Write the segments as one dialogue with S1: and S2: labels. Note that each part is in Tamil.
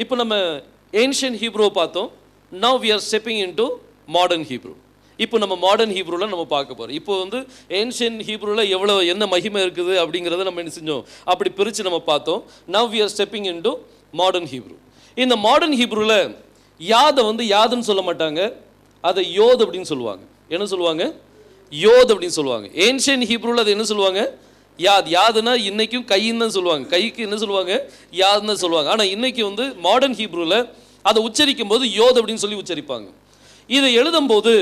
S1: இப்போ நம்ம ஏன்ஷியன் ஹீப்ரோ பார்த்தோம். Now we are stepping into modern Hebrew. இப்போ நம்ம மாடர்ன் ஹீப்ரூவில் நம்ம பார்க்க போகிறோம். இப்போ வந்து ஏன்ஷியன் ஹீப்ரூவில் எவ்வளோ என்ன மகிமை இருக்குது அப்படிங்கிறத நம்ம என்ன செஞ்சோம், அப்படி பிரித்து நம்ம பார்த்தோம். Now we are stepping into modern Hebrew. இந்த மாடர்ன் ஹீப்ரூவில் யாதை வந்து யாதுன்னு சொல்ல மாட்டாங்க, அதை யோத் அப்படின்னு சொல்லுவாங்க. என்ன சொல்லுவாங்க? யோத் அப்படின்னு சொல்லுவாங்க. ஏன்ஷியன் ஹீப்ரூவில் அதை என்ன சொல்லுவாங்க? யாத். யாதுன்னா இன்னைக்கும் கைன்னு தான் சொல்லுவாங்க. கைக்கு என்ன சொல்லுவாங்க? யாதுன்னு தான் சொல்லுவாங்க. ஆனால் இன்னைக்கு வந்து மாடர்ன் ஹீப்ரூவில் அதை உச்சரிக்கும் போது யோத் அப்படின்னு சொல்லி உச்சரிப்பாங்க. இதை எழுதும்போது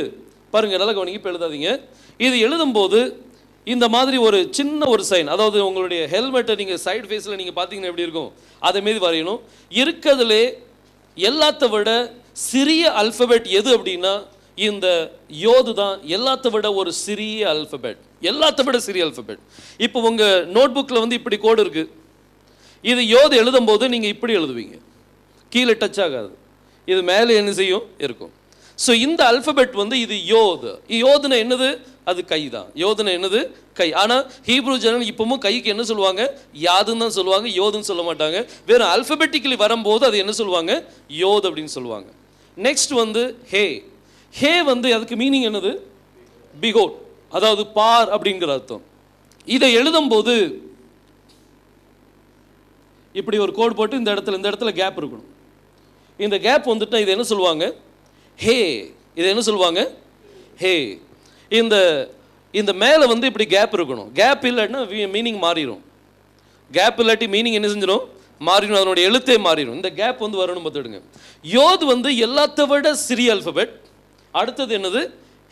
S1: பாருங்கள், நல்லா கவனிங்க, இப்போ எழுதாதீங்க. இது எழுதும்போது இந்த மாதிரி ஒரு சின்ன ஒரு சைன், அதாவது உங்களுடைய ஹெல்மெட்டை நீங்கள் சைடு ஃபேஸில் நீங்கள் பார்த்தீங்கன்னா எப்படி இருக்கும், அதை மாரி வரையணும். இருக்கிறதுலே எல்லாத்த விட சிறிய அல்ஃபபெட் எது அப்படின்னா இந்த யோது தான். எல்லாத்த விட ஒரு சிறிய அல்ஃபபெட், எல்லாத்த விட சிறிய அல்ஃபபெட். இப்போ உங்கள் நோட் புக்கில் வந்து இப்படி கோடு இருக்குது. இது யோது எழுதும் போது நீங்கள் இப்படி எழுதுவீங்க, கீழே டச் ஆகாது, இது மேலே என்ன செய்யும், இருக்கும். ஸோ இந்த அல்ஃபபெட் வந்து இது யோது. யோதுனா என்னது? அது கை தான். யோதுனா என்னது? கை. ஆனால் ஹீப்ரூ ஜனங்கள் இப்பவும் கைக்கு என்ன சொல்லுவாங்க? யாதுன்னு தான் சொல்லுவாங்க, யோதுன்னு சொல்ல மாட்டாங்க. வேறு அல்ஃபபெட்டிக்கலி வரும்போது அது என்ன சொல்லுவாங்க? யோது அப்படின்னு சொல்லுவாங்க. நெக்ஸ்ட் வந்து ஹே. ஹே வந்து அதுக்கு மீனிங் என்னது? பிகோட், அதாவது பார் அப்படிங்கிற அர்த்தம். இதை எழுதும்போது இப்படி ஒரு கோடு போட்டு இந்த இடத்துல கேப் இருக்கணும். இந்த கேப் வந்துட்டா இது என்ன சொல்லுவாங்க? ஹே. இது என்ன சொல்லுவாங்க? ஹே. இந்த மேலே வந்து இப்படி கேப் இருக்கணும். கேப் இல்லாட்டினா மீனிங் மாறிடும். கேப் இல்லாட்டி மீனிங் என்ன செஞ்சிடும்? மாறிடும். அதனுடைய எழுத்தே மாறிடும். இந்த கேப் வந்து வரணும். பார்த்துடுங்க. யோது வந்து எல்லாத்த விட சிறிய அல்ஃபபெட். அடுத்தது என்னது?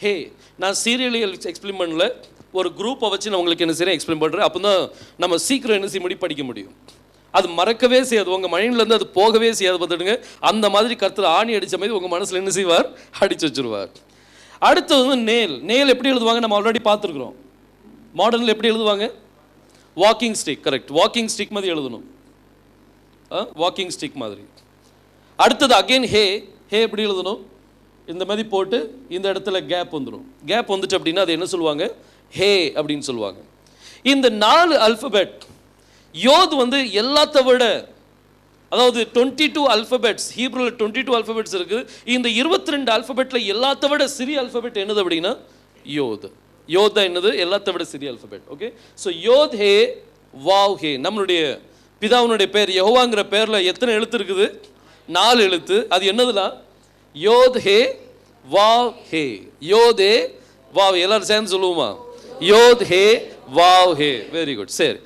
S1: ஹே. நான் சீரியலி எக்ஸ்பிளைன் பண்ணல, ஒரு குரூப்பை வச்சு நான் உங்களுக்கு என்ன செய்கிறேன், எக்ஸ்பிளைன் பண்ணுறேன். அப்போ தான் நம்ம சீக்கிரம் என்ன செய்ய முடியும், படிக்க முடியும். அது மறக்கவே செய்யாது, உங்கள் மைண்ட்லேருந்து அது போகவே செய்யாது. பார்த்துடுங்க. அந்த மாதிரி கருத்தில் ஆணி அடித்த மாதிரி உங்கள் மனசில் என்ன செய்வார், அடித்து வச்சுருவார். அடுத்தது வந்து நேல். நேல் எப்படி எழுதுவாங்க நம்ம ஆல்ரெடி பார்த்துருக்குறோம். மாடர்னில் எப்படி எழுதுவாங்க? Walking stick. Correct, walking stick மாதிரி எழுதணும். வாக்கிங் ஸ்டிக் மாதிரி. அடுத்தது அகெயின் ஹே. ஹே எப்படி எழுதணும்? இந்த மாதிரி போட்டு இந்த இடத்துல கேப் வந்துடும். கேப் வந்துட்டு அப்படின்னா அது என்ன சொல்லுவாங்க? ஹே அப்படின்னு சொல்லுவாங்க. இந்த 4 அல்ஃபபெட் யோத் வந்து எல்லாத்த விட, அதாவது 22 அல்ஃபபெட்ஸ், ஹீப்ரூவில் 22 அல்ஃபபெட்ஸ் இருக்குது. இந்த 22 அல்ஃபபெட்டில் எல்லாத்த விட சிறிய அல்ஃபபெட் என்னது அப்படின்னா யோத். யோத் தான் என்னது? எல்லாத்த விட சிறிய அல்ஃபபெட். ஓகே. ஸோ யோத் ஹே வாவ் ஹே. நம்மளுடைய பிதாவினுடைய பேர் யெகோவாங்கிற பேரில் எத்தனை எழுத்து இருக்குது? 4 எழுத்து. அது என்னதுலாம்? யோத் ஹே வாவ் ஹே. யோத் ஹே வாவ். எல்லாரும் சேர்ந்து சொல்லுவோமா? யோத் ஹே வாவ் ஹே. Very good. சரி.